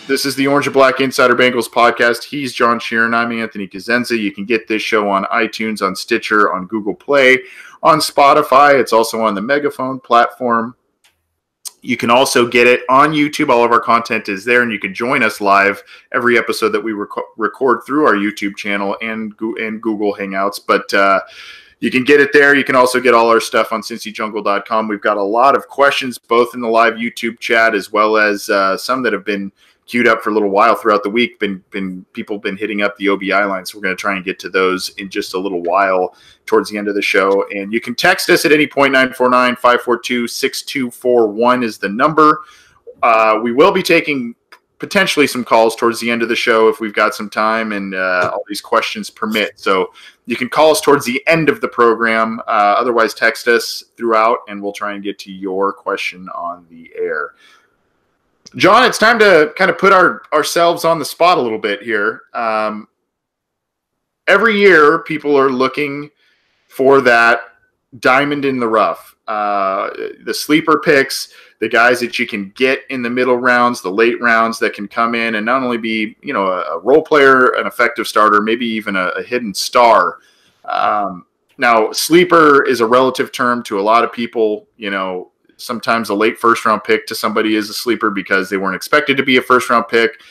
This is the Orange and Black Insider Bengals podcast. He's John Sheeran. I'm Anthony Cosenza. You can get this show on iTunes, on Stitcher, on Google Play, on Spotify. It's also on the Megaphone platform. You can also get it on YouTube. All of our content is there, and you can join us live every episode that we record through our YouTube channel and Google Hangouts. But you can get it there. You can also get all our stuff on cincyjungle.com. We've got a lot of questions, both in the live YouTube chat as well as some that have been queued up for a little while throughout the week. People have been hitting up the OBI line, so we're going to try and get to those in just a little while towards the end of the show. And you can text us at any point. 949-542-6241 is the number. We will be taking potentially some calls towards the end of the show if we've got some time and all these questions permit. So you can call us towards the end of the program. Otherwise, text us throughout, and we'll try and get to your question on the air. John, it's time to kind of put ourselves on the spot a little bit here. Every year, people are looking for that diamond in the rough. The sleeper picks, the guys that you can get in the middle rounds, the late rounds that can come in and not only be, a role player, an effective starter, maybe even a hidden star. Now, sleeper is a relative term to a lot of people. Sometimes a late first-round pick to somebody is a sleeper because they weren't expected to be a first-round pick.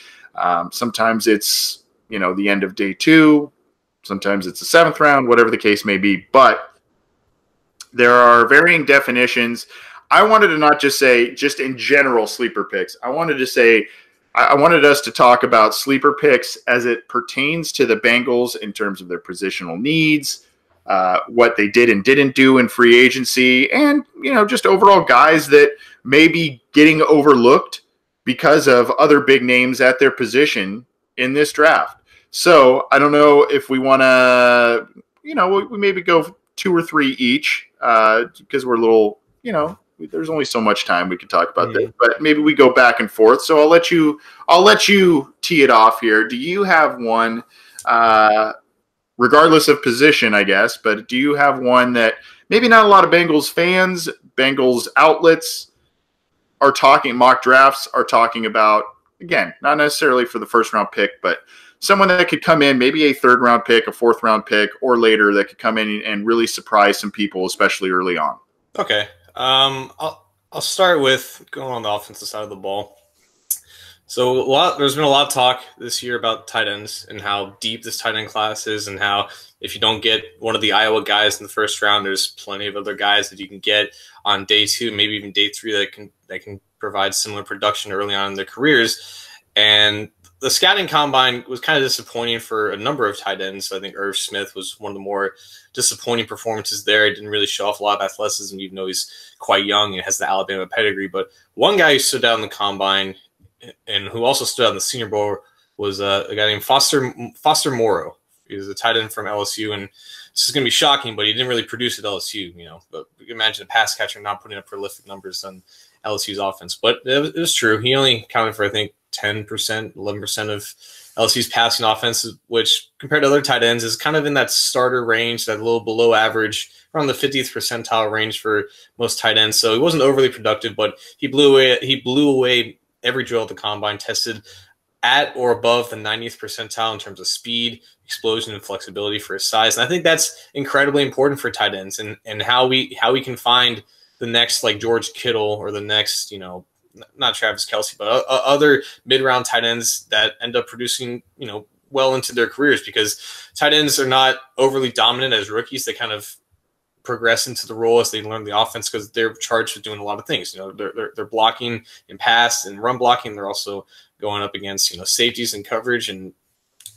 Sometimes it's, the end of day 2. Sometimes it's the 7th round, whatever the case may be. But there are varying definitions. I wanted to not just say just in general sleeper picks. I wanted us to talk about sleeper picks as it pertains to the Bengals in terms of their positional needs, what they did and didn't do in free agency, and, just overall guys that may be getting overlooked because of other big names at their position in this draft. So I don't know if we want to, we maybe go 2 or 3 each because we're a little, there's only so much time we can talk about this, but maybe we go back and forth. So I'll let you tee it off here. Do you have one, regardless of position, I guess, but do you have one that maybe not a lot of Bengals fans, Bengals outlets are talking, mock drafts are talking about, again, not necessarily for the first round pick, but someone that could come in, maybe a 3rd round pick, a 4th round pick, or later that could come in and really surprise some people, especially early on? Okay. I'll start with going on the offensive side of the ball. So there's been a lot of talk this year about tight ends and how deep this tight end class is, and how if you don't get one of the Iowa guys in the first round, there's plenty of other guys that you can get on day 2, maybe even day 3 that can provide similar production early on in their careers. And the scouting combine was kind of disappointing for a number of tight ends. I think Irv Smith was one of the more disappointing performances there. He didn't really show off a lot of athleticism, even though he's quite young and has the Alabama pedigree. But one guy who stood out in the combine and who also stood out in the Senior Bowl was a guy named Foster Moreau. He was a tight end from LSU, and this is going to be shocking, but he didn't really produce at LSU, But you can imagine a pass catcher not putting up prolific numbers on LSU's offense. But it was true. He only accounted for, I think, 10%, 11% of LSU's passing offense, which compared to other tight ends is kind of in that starter range, that little below average, around the 50th percentile range for most tight ends. So he wasn't overly productive, but he blew away every drill at the combine, tested at or above the 90th percentile in terms of speed, explosion, and flexibility for his size. And I think that's incredibly important for tight ends, and how we can find the next, like, George Kittle, or the next, not Travis Kelce, but other mid-round tight ends that end up producing, well into their careers, because tight ends are not overly dominant as rookies. They kind of progress into the role as they learn the offense, because they're charged with doing a lot of things. They're blocking in pass and run blocking. They're also going up against, safeties and coverage and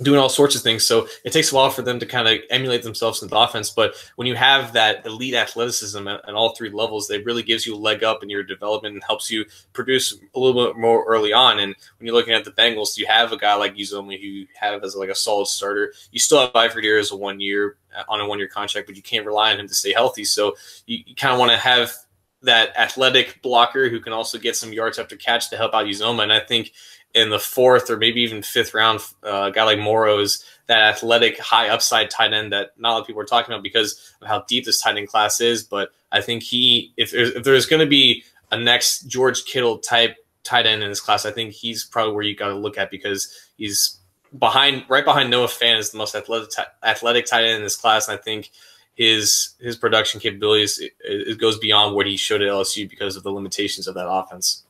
doing all sorts of things. So it takes a while for them to kind of emulate themselves in the offense. But when you have that elite athleticism at all 3 levels, it really gives you a leg up in your development and helps you produce a little bit more early on. And when you're looking at the Bengals, you have a guy like Uzomah who you have as like a solid starter. You still have Eifert here as a 1-year on a 1-year contract, but you can't rely on him to stay healthy. So you kind of want to have that athletic blocker who can also get some yards after catch to help out Uzomah. And I think in the 4th or maybe even 5th round, a guy like Moreau is that athletic, high upside tight end that not a lot of people are talking about because of how deep this tight end class is. But I think if there's going to be a next George Kittle type tight end in this class, I think he's probably where you got to look at, because he's right behind Noah Fant is the most athletic tight end in this class. And I think his production capabilities, it goes beyond what he showed at LSU because of the limitations of that offense.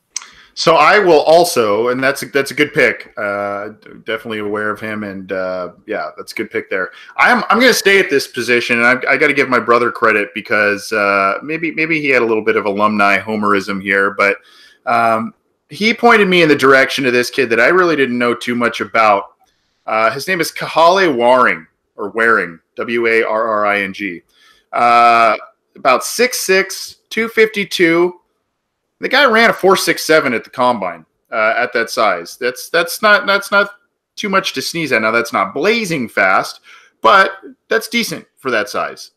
So I will also, and that's a good pick. Definitely aware of him, and yeah, that's a good pick there. I'm going to stay at this position, and I got to give my brother credit because maybe he had a little bit of alumni homerism here, but he pointed me in the direction of this kid that I really didn't know too much about. His name is Kahale Warring, or Waring, Warring. About 6'6", 252. The guy ran a 4.67 at the combine at that size. That's not too much to sneeze at. Now that's not blazing fast, but that's decent for that size.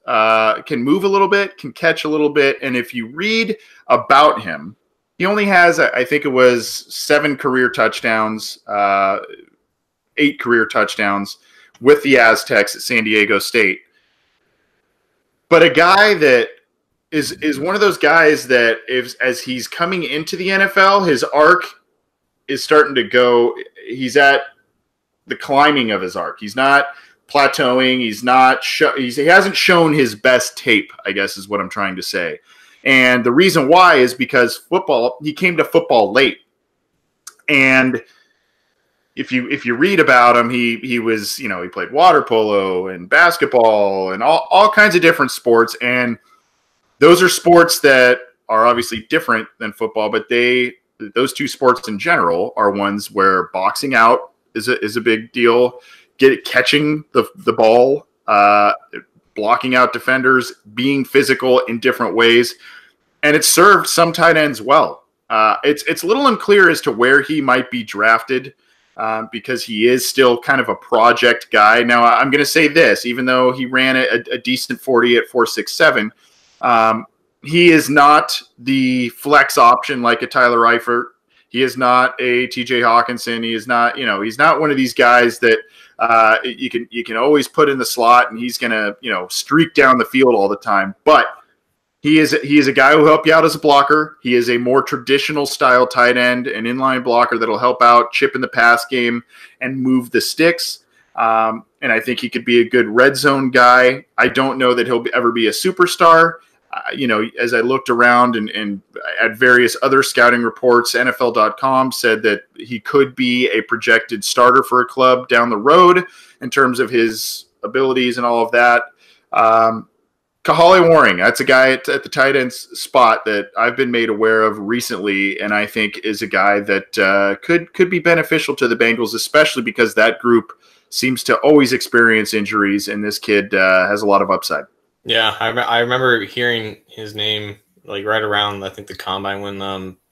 Can move a little bit, can catch a little bit, and if you read about him, he only has, I think it was 7 career touchdowns, 8 career touchdowns with the Aztecs at San Diego State. But a guy that is one of those guys that as he's coming into the NFL, his arc is starting to go. He's at the climbing of his arc. He's not plateauing. He hasn't shown his best tape, I guess is what I'm trying to say. And the reason why is because he came to football late. And if you read about him, he was, he played water polo and basketball and all kinds of different sports. And those are sports that are obviously different than football, but those two sports in general are ones where boxing out is a big deal. Catching the ball, blocking out defenders, being physical in different ways, and it's served some tight ends well. It's a little unclear as to where he might be drafted because he is still kind of a project guy. Now, I'm going to say this, even though he ran a decent 40 at 4.67. He is not the flex option like a Tyler Eifert. He is not a TJ Hawkinson. He is not, he's not one of these guys that you can always put in the slot and he's going to, streak down the field all the time. But he is a guy who will help you out as a blocker. He is a more traditional style tight end, an inline blocker that'll help out, chip in the pass game, and move the sticks. And I think he could be a good red zone guy. I don't know that he'll ever be a superstar. As I looked around and at various other scouting reports, NFL.com said that he could be a projected starter for a club down the road in terms of his abilities and all of that. Kahale Warring, that's a guy at the tight end spot that I've been made aware of recently, and I think is a guy that could be beneficial to the Bengals, especially because that group seems to always experience injuries, and this kid has a lot of upside. Yeah, I remember hearing his name like right around, I think, the combine when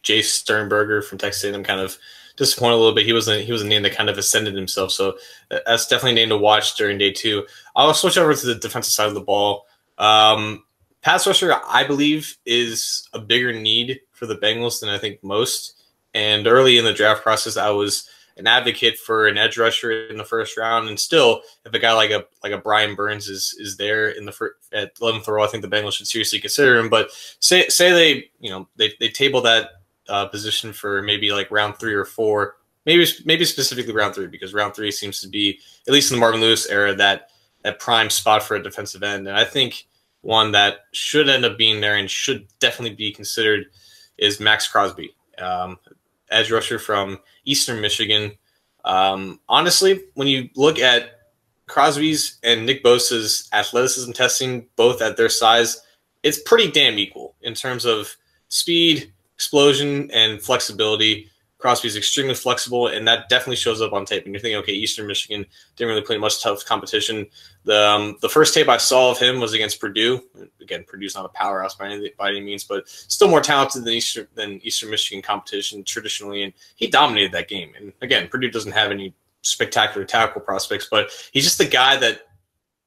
Jace Sternberger from Texas A&M kind of disappointed a little bit. He was a name that kind of ascended himself, so that's definitely a name to watch during day 2. I'll switch over to the defensive side of the ball. Pass rusher, I believe, is a bigger need for the Bengals than I think most. And early in the draft process, I was an advocate for an edge rusher in the first round, and still, if a guy like a Brian Burns is there in the at 11th overall, I think the Bengals should seriously consider him. But say they table that position for maybe like round 3 or 4, maybe specifically round 3, because round 3 seems to be, at least in the Marvin Lewis era, that prime spot for a defensive end. And I think one that should end up being there and should definitely be considered is Max Crosby, edge rusher from Eastern Michigan. Honestly, when you look at Crosby's and Nick Bosa's athleticism testing, both at their size, it's pretty damn equal in terms of speed, explosion, and flexibility. Crosby's extremely flexible, and that definitely shows up on tape. And you're thinking, okay, Eastern Michigan didn't really play much tough competition. The first tape I saw of him was against Purdue. Again, Purdue's not a powerhouse by any means, but still more talented than Eastern Michigan competition traditionally, and he dominated that game. And again, Purdue doesn't have any spectacular tackle prospects, but he's just the guy that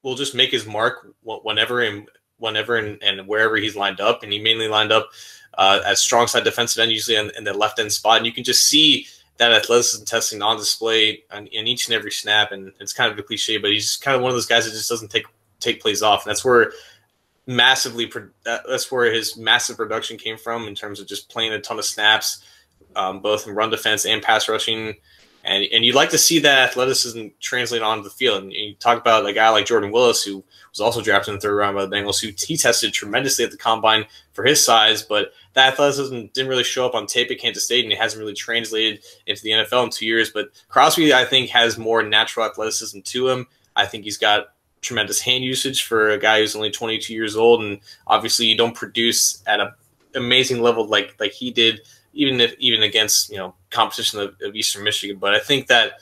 will just make his mark whenever and wherever he's lined up. And he mainly lined up as strong side defensive end, usually in the left end spot. And you can just see that athleticism testing on display in each and every snap. And it's kind of a cliche, but he's kind of one of those guys that just doesn't take plays off. And that's where his massive production came from in terms of just playing a ton of snaps, both in run defense and pass rushing. And you'd like to see that athleticism translate onto the field. And you talk about a guy like Jordan Willis, who was also drafted in the third round by the Bengals, who he tested tremendously at the combine for his size, but that athleticism didn't really show up on tape at Kansas State, and it hasn't really translated into the NFL in 2 years. But Crosby, I think, has more natural athleticism to him. I think he's got tremendous hand usage for a guy who's only 22 years old, and obviously you don't produce at an amazing level like he did, even against competition of Eastern Michigan. But I think that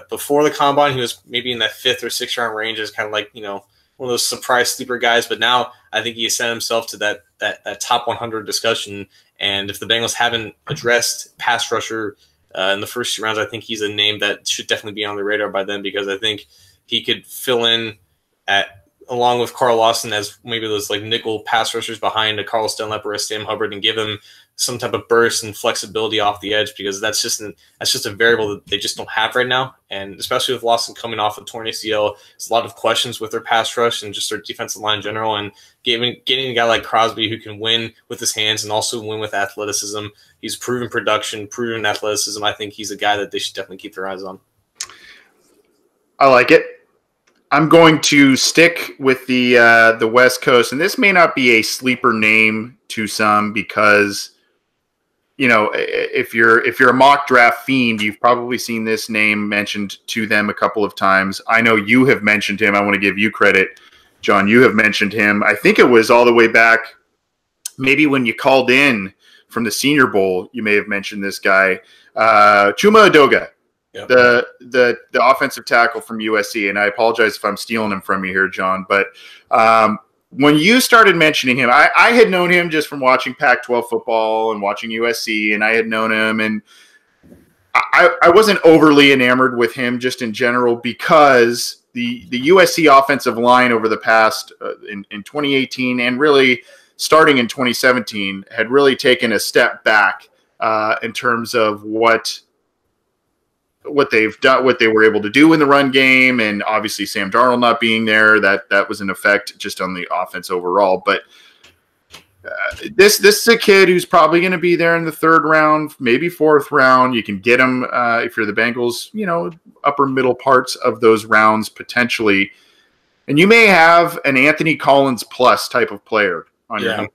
before the combine, he was maybe in that 5th or 6th round range as kind of like one of those surprise sleeper guys. But now I think he has set himself to that top 100 discussion. And if the Bengals haven't addressed pass rusher in the first 2 rounds, I think he's a name that should definitely be on the radar by then, because I think he could fill in along with Carl Lawson as maybe those like nickel pass rushers behind a Carlos Dunlap or a Sam Hubbard, and give him some type of burst and flexibility off the edge, because that's just a variable that they just don't have right now. And especially with Lawson coming off a torn ACL, there's a lot of questions with their pass rush and just their defensive line in general. And getting a guy like Crosby who can win with his hands and also win with athleticism, he's proven production, proven athleticism. I think he's a guy that they should definitely keep their eyes on. I like it. I'm going to stick with the West Coast, and this may not be a sleeper name to some because, if you're a mock draft fiend, you've probably seen this name mentioned to them a couple of times. I know you have mentioned him. I want to give you credit, John. You have mentioned him. I think it was all the way back, maybe when you called in from the Senior Bowl. You may have mentioned this guy, Chuma Edoga. Yep. The offensive tackle from USC, and I apologize if I'm stealing him from you here, John, but when you started mentioning him, I had known him just from watching Pac-12 football and watching USC, and I had known him, and I wasn't overly enamored with him just in general because the USC offensive line over the past in 2018 and really starting in 2017 had really taken a step back in terms of what they've done, what they were able to do in the run game, and obviously Sam Darnold not being there, that was an effect just on the offense overall. But this is a kid who's probably going to be there in the 3rd round, maybe 4th round. You can get him if you're the Bengals, upper middle parts of those rounds potentially, and you may have an Anthony Collins plus type of player on your hands.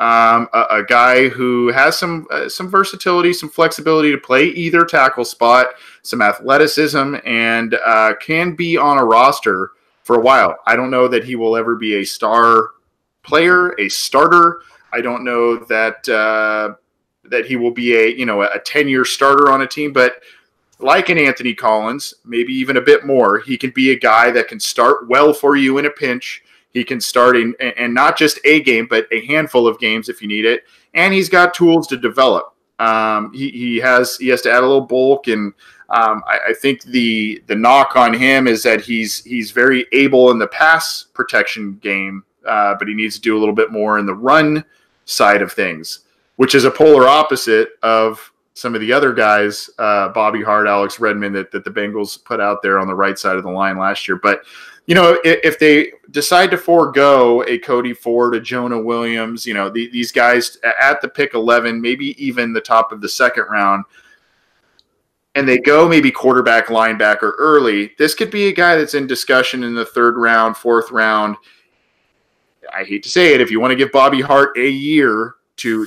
A guy who has some versatility, some flexibility to play either tackle spot, some athleticism, and can be on a roster for a while. I don't know that he will ever be a star player, a starter. I don't know that that he will be a 10-year starter on a team, but like an Anthony Collins, maybe even a bit more, he can be a guy that can start well for you in a pinch. He can start and not just a game, but a handful of games if you need it. And he's got tools to develop. He has to add a little bulk, and I think the knock on him is that he's very able in the pass protection game, but he needs to do a little bit more in the run side of things, which is a polar opposite of some of the other guys, Bobby Hart, Alex Redmond, that the Bengals put out there on the right side of the line last year. But if they decide to forego a Cody Ford, a Jonah Williams, these guys at the pick 11, maybe even the top of the 2nd round, and they go maybe quarterback, linebacker early, this could be a guy that's in discussion in the 3rd round, 4th round. I hate to say it, if you want to give Bobby Hart a year to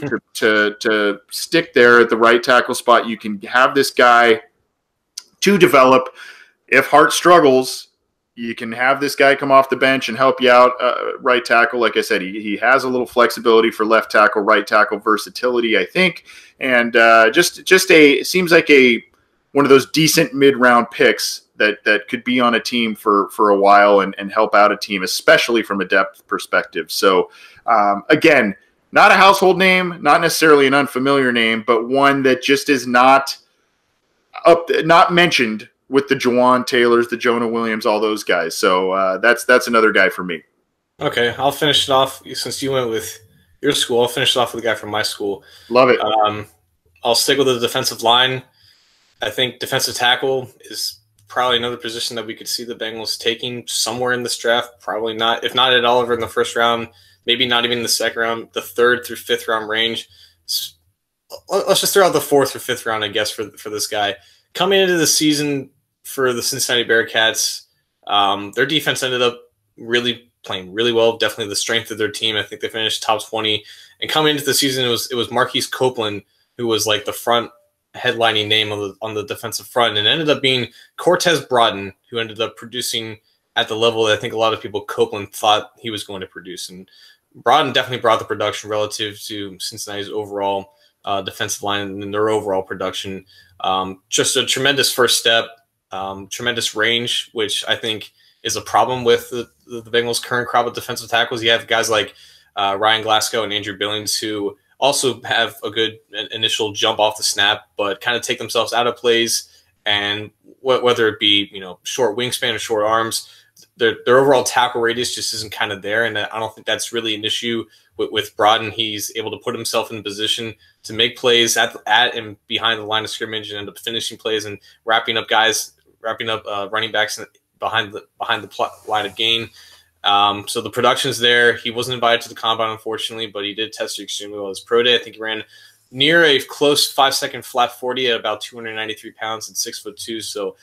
stick there at the right tackle spot, you can have this guy to develop. If Hart struggles, you can have this guy come off the bench and help you out right tackle. Like I said, he has a little flexibility for left tackle, right tackle versatility, I think. And it seems like one of those decent mid-round picks that could be on a team for a while and help out a team, especially from a depth perspective. So, again, not a household name, not necessarily an unfamiliar name, but one that just is not mentioned with the Juwan Taylors, the Jonah Williams, all those guys. So that's another guy for me. Okay, I'll finish it off. Since you went with your school, I'll finish it off with a guy from my school. Love it. I'll stick with the defensive line. I think defensive tackle is probably another position that we could see the Bengals taking somewhere in this draft. Probably not, if not at all, over in the 1st round, maybe not even in the 2nd round, the 3rd through 5th round range. let's just throw out the 4th or 5th round, I guess, for this guy. Coming into the season for the Cincinnati Bearcats, their defense ended up really playing really well. Definitely the strength of their team. I think they finished top 20. And coming into the season, it was Marquise Copeland who was like the front headlining name on the defensive front, and it ended up being Cortez Broughton, who ended up producing at the level that I think a lot of people Copeland thought he was going to produce. And Broughton definitely brought the production relative to Cincinnati's overall defensive line and their overall production. Just a tremendous first step, tremendous range, which I think is a problem with the Bengals' current crop of defensive tackles. You have guys like Ryan Glasgow and Andrew Billings who also have a good initial jump off the snap, but kind of take themselves out of plays. And whether it be, short wingspan or short arms, their overall tackle radius just isn't kind of there. And I don't think that's really an issue with Broughton. He's able to put himself in a position to make plays at and behind the line of scrimmage and end up finishing plays and wrapping up running backs behind the line of gain. So the production's there. He wasn't invited to the combine, unfortunately, but he did test extremely well as pro day. I think he ran near a close 5-second flat 40 at about 293 pounds and 6'2". So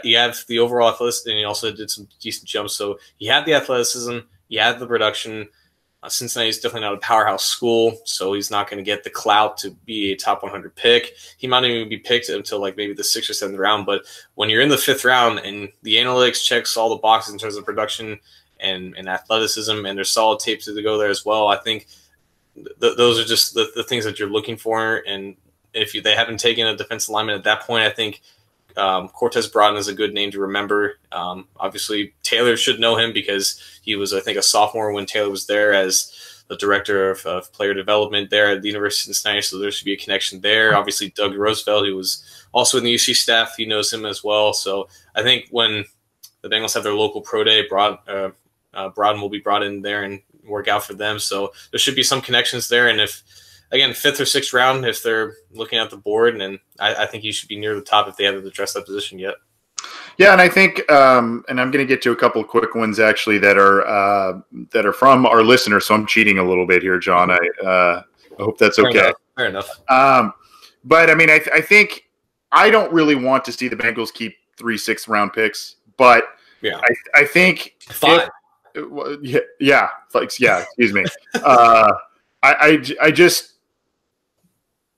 you have the overall athleticism, and he also did some decent jumps. So he had the athleticism, he had the production. Cincinnati is definitely not a powerhouse school, so he's not going to get the clout to be a top 100 pick. He might not even be picked until like maybe the 6th or 7th round. But when you're in the 5th round and the analytics checks all the boxes in terms of production and athleticism, and there's solid tape to go there as well, I think those are just the things that you're looking for. And if they haven't taken a defensive lineman at that point, I think Cortez Broughton is a good name to remember. Obviously, Taylor should know him because he was, I think, a sophomore when Taylor was there as the director of player development there at the University of Cincinnati, so there should be a connection there. Obviously, Doug Roosevelt, who was also in the UC staff, he knows him as well. So I think when the Bengals have their local pro day, Broughton will be brought in there and work out for them. So there should be some connections there. And if, again, 5th or 6th round, if they're looking at the board, and I think he should be near the top if they haven't addressed that position yet. Yeah, and I think, and I'm going to get to a couple of quick ones actually that are from our listeners. So I'm cheating a little bit here, John. I hope that's okay. Fair enough. But I mean, I think I don't really want to see the Bengals keep 3 6th round picks, but yeah, I think 5. Yeah. Excuse me.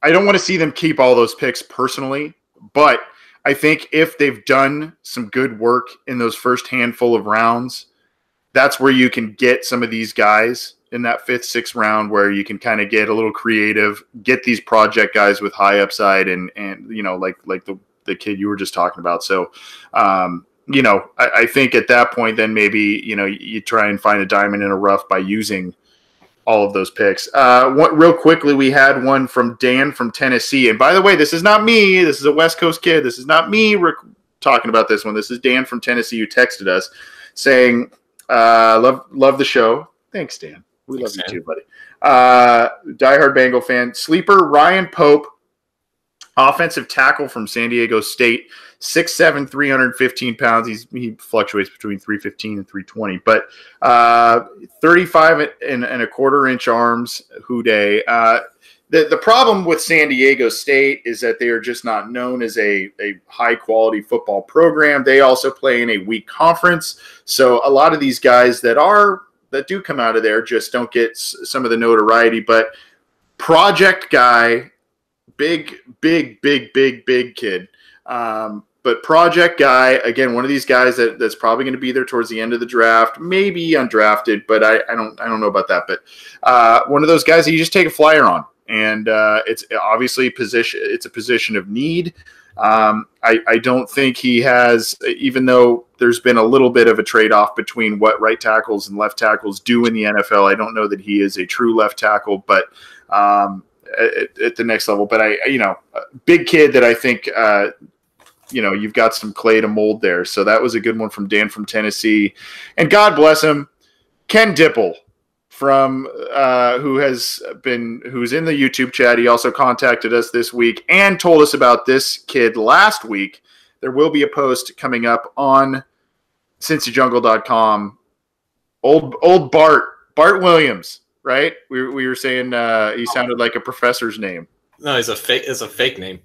I don't want to see them keep all those picks personally, but I think if they've done some good work in those first handful of rounds, that's where you can get some of these guys in that 5th, 6th round, where you can kind of get a little creative, get these project guys with high upside and like the kid you were just talking about. So, I think at that point, then maybe, you try and find a diamond in a rough by using all of those picks. Real quickly, we had one from Dan from Tennessee. And by the way, this is not me. This is a West Coast kid. This is not me talking about this one. This is Dan from Tennessee who texted us saying, love the show. Thanks, Dan. We love you too, buddy. Diehard Bengal fan. Sleeper Ryan Pope, offensive tackle from San Diego State, 6'7", 315 pounds. He fluctuates between 315 and 320, but 35 and a quarter inch arms. Houday. The problem with San Diego State is that they are just not known as a high quality football program. They also play in a weak conference, so a lot of these guys that do come out of there just don't get some of the notoriety. But project guy. Big kid. But project guy, again, one of these guys that's probably going to be there towards the end of the draft, maybe undrafted, but I don't know about that. But one of those guys that you just take a flyer on, and it's obviously it's a position of need. I don't think he has, even though there's been a little bit of a trade-off between what right tackles and left tackles do in the NFL. I don't know that he is a true left tackle, but at the next level. But a big kid that I think, you've got some clay to mold there. So that was a good one from Dan from Tennessee. And God bless him, Ken Dipple from who's in the YouTube chat. He also contacted us this week and told us about this kid last week. There will be a post coming up on CincyJungle.com. Old Bart Williams. Right? We were saying he sounded like a professor's name. No, it's a fake name.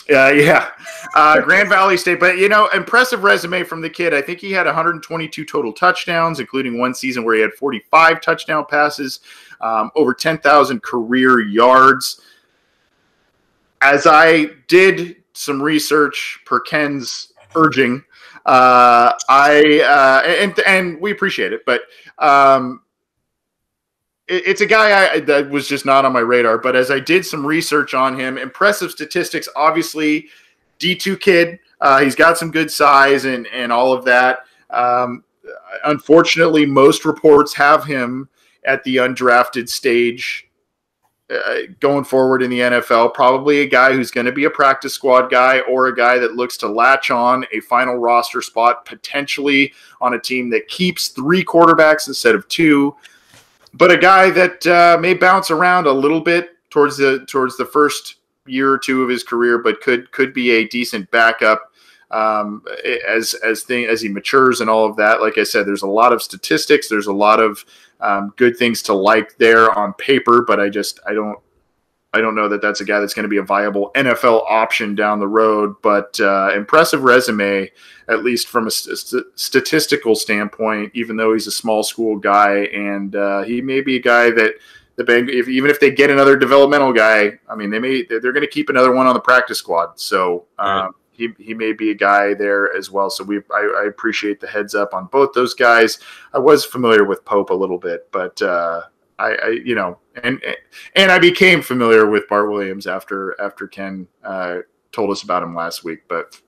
Yeah. Grand Valley State. But, impressive resume from the kid. I think he had 122 total touchdowns, including one season where he had 45 touchdown passes, over 10,000 career yards. As I did some research per Ken's urging, and we appreciate it, but it's a guy that was just not on my radar. But as I did some research on him, impressive statistics, obviously D2 kid. He's got some good size and all of that. Unfortunately, most reports have him at the undrafted stage going forward in the NFL. Probably a guy who's going to be a practice squad guy or a guy that looks to latch on a final roster spot, potentially on a team that keeps 3 quarterbacks instead of 2. But a guy that may bounce around a little bit towards the first year or 2 of his career, but could be a decent backup as he matures and all of that. Like I said, there's a lot of statistics. There's a lot of good things to like there on paper, but I don't know that that's a guy that's going to be a viable NFL option down the road. But impressive resume, at least from a statistical standpoint, even though he's a small school guy. And he may be a guy that the Bengals, even if they get another developmental guy, I mean, they're going to keep another one on the practice squad. So he may be a guy there as well. So I appreciate the heads up on both those guys. I was familiar with Pope a little bit, but and I became familiar with Bart Williams after Ken told us about him last week. But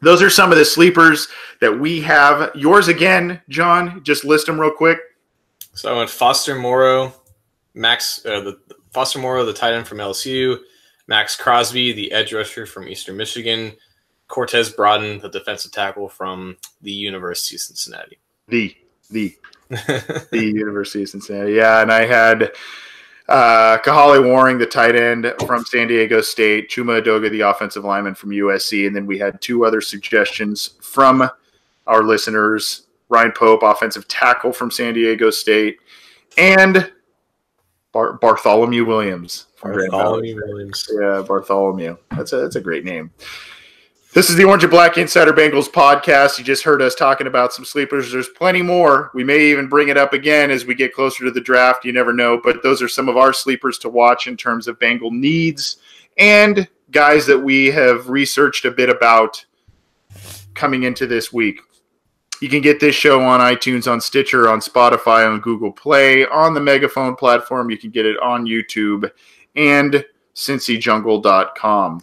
those are some of the sleepers that we have. Yours again, John. Just list them real quick. So I went Foster Moreau, Foster Moreau, the tight end from LSU, Max Crosby, the edge rusher from Eastern Michigan, Cortez Broughton, the defensive tackle from the University of Cincinnati. The University of Cincinnati. Yeah, and I had Kahale Warring, the tight end from San Diego State, Chuma Edoga, the offensive lineman from USC, and then we had 2 other suggestions from our listeners, Ryan Pope, offensive tackle from San Diego State, and Bartholomew Williams. Bartholomew Williams. Yeah, Bartholomew. That's a great name. This is the Orange and Black Insider Bengals podcast. You just heard us talking about some sleepers. There's plenty more. We may even bring it up again as we get closer to the draft. You never know. But those are some of our sleepers to watch in terms of Bengal needs and guys that we have researched a bit about coming into this week. You can get this show on iTunes, on Stitcher, on Spotify, on Google Play, on the Megaphone platform. You can get it on YouTube and CincyJungle.com.